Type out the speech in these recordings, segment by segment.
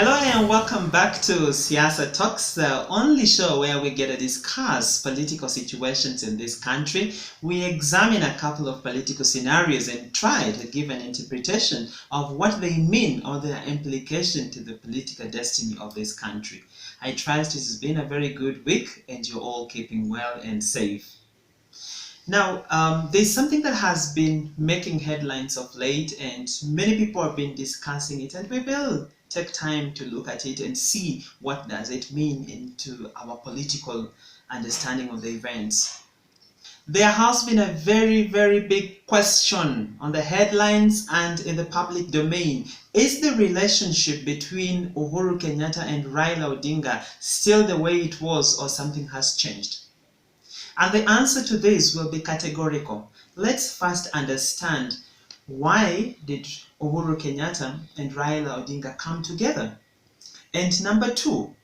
Hello and welcome back to Siasa Talks, the only show where we get to discuss political situations in this country. We examine a couple of political scenarios and try to give an interpretation of what they mean or their implication to the political destiny of this country. I trust this has been a very good week and you're all keeping well and safe. Now, there's something that has been making headlines of late and many people have been discussing it, and we will take time to look at it and see what does it mean into our political understanding of the events. There has been a very big question on the headlines and in the public domain. Is the relationship between Uhuru Kenyatta and Raila Odinga still the way it was, or something has changed? And the answer to this will be categorical. Let's first understand, why did Uhuru Kenyatta and Raila Odinga come together? And number two,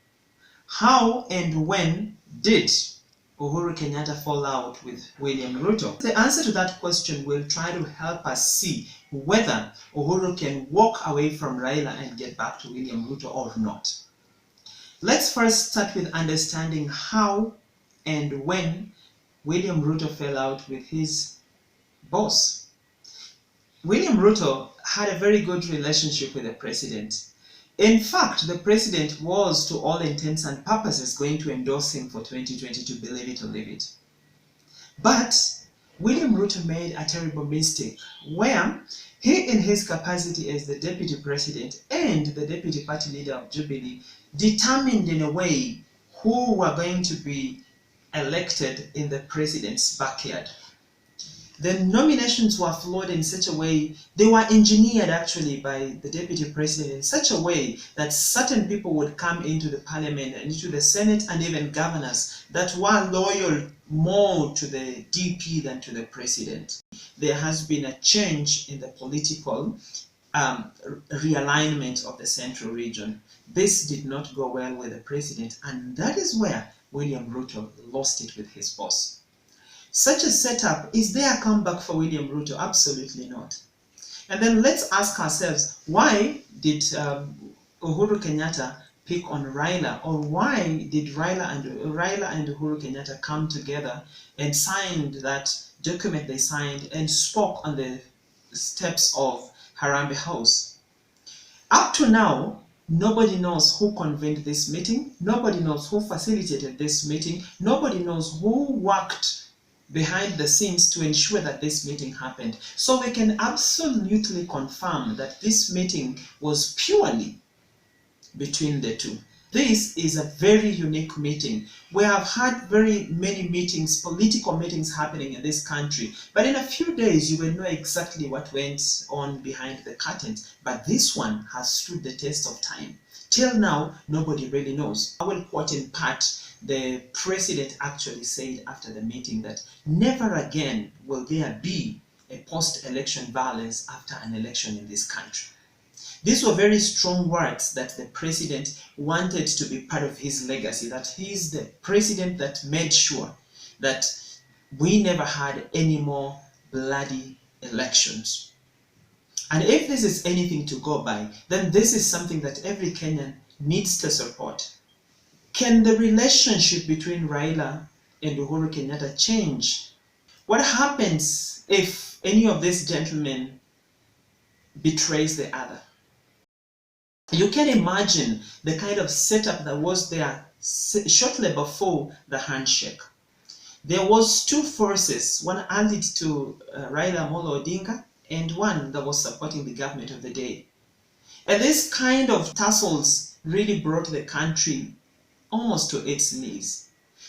how and when did Uhuru Kenyatta fall out with William Ruto? The answer to that question will try to help us see whether Uhuru can walk away from Raila and get back to William Ruto or not. Let's first start with understanding how and when William Ruto fell out with his boss. William Ruto had a very good relationship with the president. In fact, the president was, to all intents and purposes, going to endorse him for 2022, believe it or leave it. But William Ruto made a terrible mistake where he, in his capacity as the deputy president and the deputy party leader of Jubilee, determined in a way who were going to be elected in the president's backyard. The nominations were flawed in such a way, they were engineered actually by the deputy president in such a way that certain people would come into the parliament and into the Senate and even governors that were loyal more to the DP than to the president. There has been a change in the political realignment of the central region. This did not go well with the president, and that is where William Ruto lost it with his boss. Such a setup, is there a comeback for William Ruto? Absolutely not. And then let's ask ourselves, why did Uhuru Kenyatta pick on Raila, or why did Raila and Uhuru Kenyatta come together and signed that document they signed and spoke on the steps of Harambee House? Up to now, nobody knows who convened this meeting, nobody knows who facilitated this meeting, nobody knows who worked behind the scenes to ensure that this meeting happened. So we can absolutely confirm that this meeting was purely between the two. This is a very unique meeting. We have had very many meetings, political meetings happening in this country, but in a few days you will know exactly what went on behind the curtains. But this one has stood the test of time. Till now, nobody really knows. I will quote in part, the president actually said after the meeting that never again will there be a post-election violence after an election in this country. These were very strong words that the president wanted to be part of his legacy, that he's the president that made sure that we never had any more bloody elections. And if this is anything to go by, then this is something that every Kenyan needs to support. Can the relationship between Raila and Uhuru Kenyatta change? What happens if any of these gentlemen betrays the other? You can imagine the kind of setup that was there shortly before the handshake. There was two forces, one allied to Raila Amolo Odinga and one that was supporting the government of the day. And this kind of tussles really brought the country almost to its knees.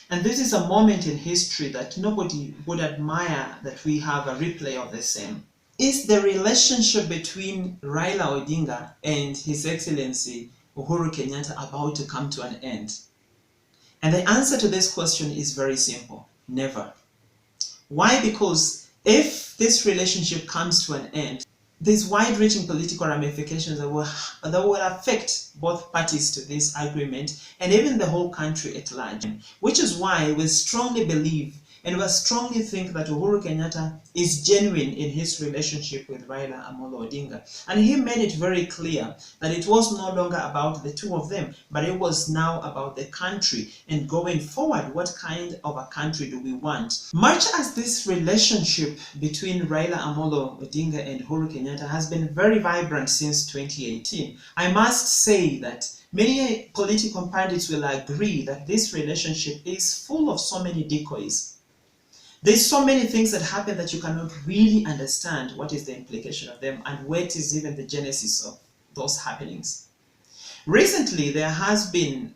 And this is a moment in history that nobody would admire that we have a replay of the same. Is the relationship between Raila Odinga and His Excellency Uhuru Kenyatta about to come to an end? And the answer to this question is very simple: never. Why? Because if this relationship comes to an end, there's wide-reaching political ramifications that will affect both parties to this agreement and even the whole country at large. Which is why we strongly believe And we strongly think that Uhuru Kenyatta is genuine in his relationship with Raila Amolo Odinga. And he made it very clear that it was no longer about the two of them, but it was now about the country. And going forward, what kind of a country do we want? Much as this relationship between Raila Amolo Odinga and Uhuru Kenyatta has been very vibrant since 2018, I must say that many political pundits will agree that this relationship is full of so many decoys. There's so many things that happen that you cannot really understand what is the implication of them and what is even the genesis of those happenings. Recently, there has been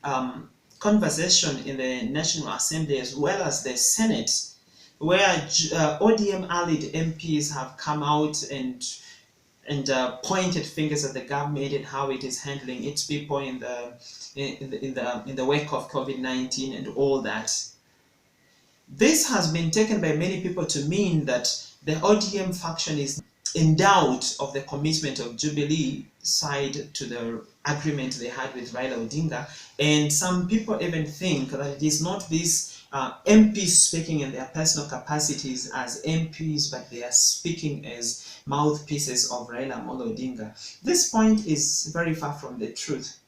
conversation in the National Assembly as well as the Senate where ODM-allied MPs have come out and pointed fingers at the government and how it is handling its people in the wake of COVID-19 and all that. This has been taken by many people to mean that the ODM faction is in doubt of the commitment of Jubilee side to the agreement they had with Raila Odinga, and some people even think that it is not these MPs speaking in their personal capacities as MPs, but they are speaking as mouthpieces of Raila Amolo Odinga. This point is very far from the truth.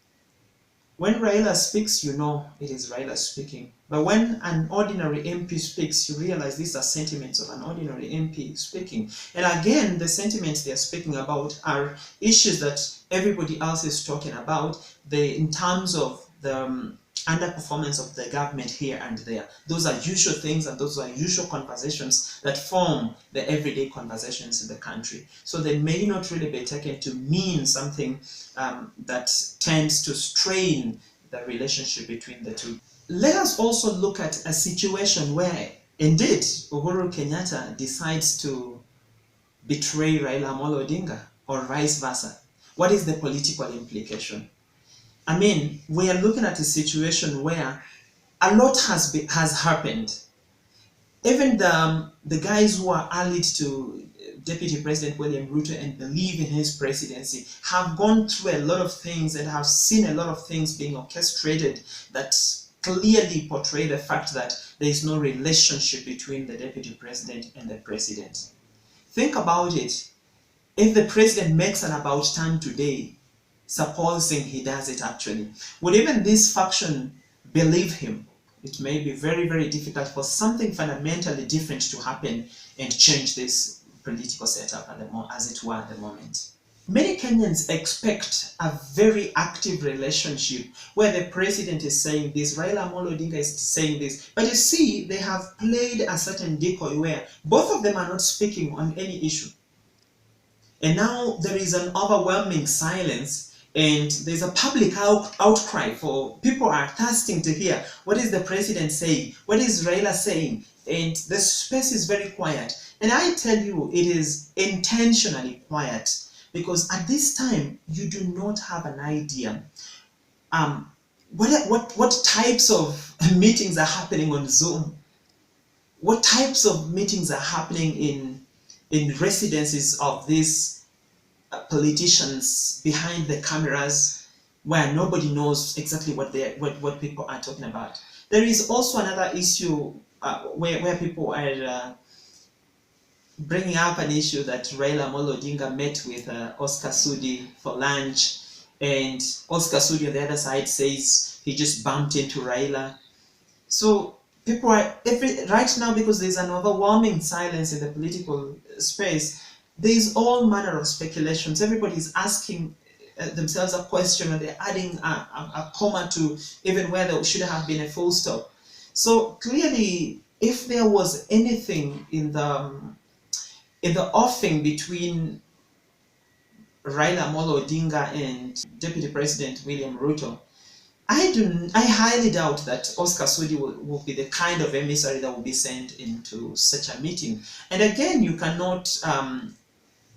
When Raila speaks, you know it is Raila speaking. But when an ordinary MP speaks, you realize these are sentiments of an ordinary MP speaking. And again, the sentiments they are speaking about are issues that everybody else is talking about, in terms of the underperformance of the government here and there. Those are usual things and those are usual conversations that form the everyday conversations in the country. So they may not really be taken to mean something that tends to strain the relationship between the two. Let us also look at a situation where indeed Uhuru Kenyatta decides to betray Raila Amolo Odinga or vice versa. What is the political implication? I mean, we are looking at a situation where a lot has happened. Even the guys who are allied to Deputy President William Ruto and believe in his presidency have gone through a lot of things and have seen a lot of things being orchestrated that clearly portray the fact that there is no relationship between the Deputy President and the President. Think about it. If the President makes an about time today, supposing he does it actually, would even this faction believe him? It may be very, very difficult for something fundamentally different to happen and change this political setup as it were at the moment. Many Kenyans expect a very active relationship where the president is saying this, Raila Amolo Odinga is saying this. But you see, they have played a certain decoy where both of them are not speaking on any issue. And now there is an overwhelming silence and there's a public outcry for people are thirsting to hear what is the president saying, what is Raila saying, and the space is very quiet. And I tell you, it is intentionally quiet because at this time you do not have an idea what types of meetings are happening on Zoom, what types of meetings are happening in residences of these politicians behind the cameras where nobody knows exactly what people are talking about. There is also another issue where people are bringing up an issue that Raila Amolo Odinga met with Oscar Sudi for lunch, and Oscar Sudi on the other side says he just bumped into Raila. So people are right now, because there's an overwhelming silence in the political space, there is all manner of speculations. Everybody's asking themselves a question and they're adding a comma to even where there should have been a full stop. So clearly, if there was anything in the offing between Raila Amolo Odinga and Deputy President William Ruto, I highly doubt that Oscar Sudi will be the kind of emissary that will be sent into such a meeting. And again, you cannot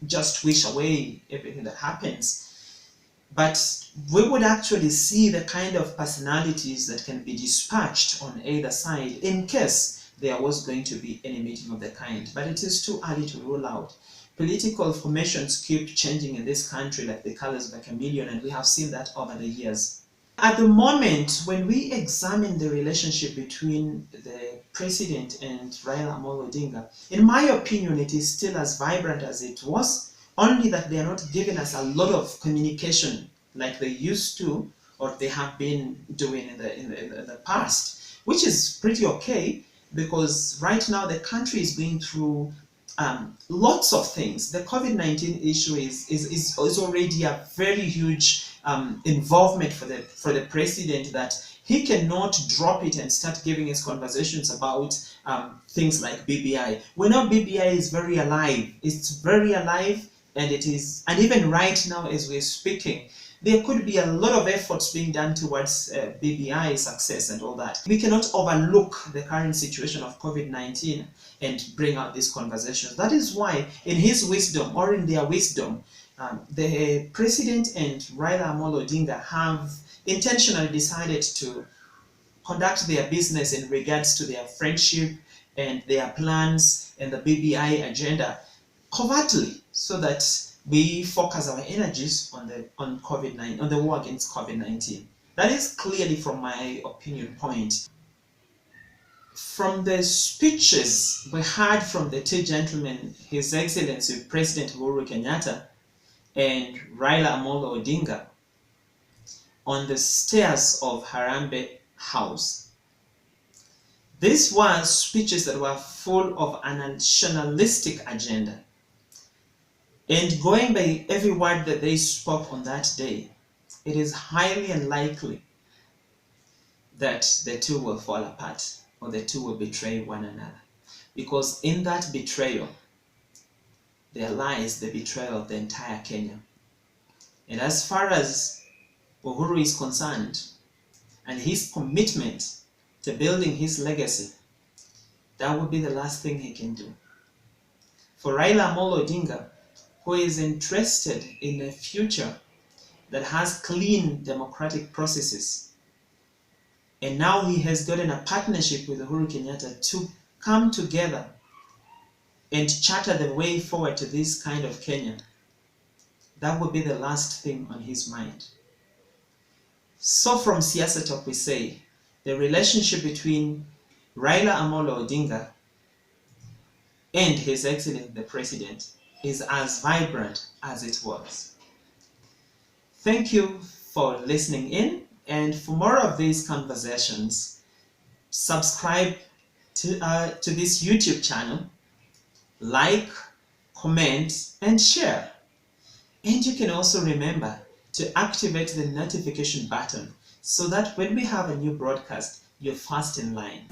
just wish away everything that happens. But we would actually see the kind of personalities that can be dispatched on either side in case there was going to be any meeting of the kind. But it is too early to rule out. Political formations keep changing in this country like the colors of a chameleon, and we have seen that over the years. At the moment, when we examine the relationship between the president and Raila Amolo Odinga, in my opinion, it is still as vibrant as it was, only that they are not giving us a lot of communication like they used to, or they have been doing in the past, which is pretty okay, because right now the country is going through lots of things. The COVID-19 issue is already a very huge involvement for the president, that he cannot drop it and start giving us conversations about things like BBI. We know BBI is very alive. It's very alive, and it is, and even right now as we're speaking, there could be a lot of efforts being done towards BBI success and all that. We cannot overlook the current situation of COVID-19 and bring out these conversations. That is why, in his wisdom, or in their wisdom, the president and Raila Amolo Odinga have intentionally decided to conduct their business in regards to their friendship and their plans and the BBI agenda covertly, so that we focus our energies on COVID-19, on the war against COVID-19. That is clearly, from my opinion, point. From the speeches we heard from the two gentlemen, His Excellency President Uhuru Kenyatta and Raila Amolo Odinga, on the stairs of Harambee House, these were speeches that were full of a nationalistic agenda. And going by every word that they spoke on that day, it is highly unlikely that the two will fall apart, or the two will betray one another. Because in that betrayal, there lies the betrayal of the entire Kenya. And as far as Uhuru is concerned, and his commitment to building his legacy, that would be the last thing he can do. For Raila Amolo Odinga, who is interested in a future that has clean democratic processes, and now he has gotten a partnership with Uhuru Kenyatta to come together and charter the way forward to this kind of Kenya, that would be the last thing on his mind. So from Siasa Talk we say, the relationship between Raila Amolo Odinga and His Excellency the President is as vibrant as it was. Thank you for listening in, and for more of these conversations, subscribe to this YouTube channel, like, comment, and share. And you can also remember to activate the notification button so that when we have a new broadcast, you're first in line.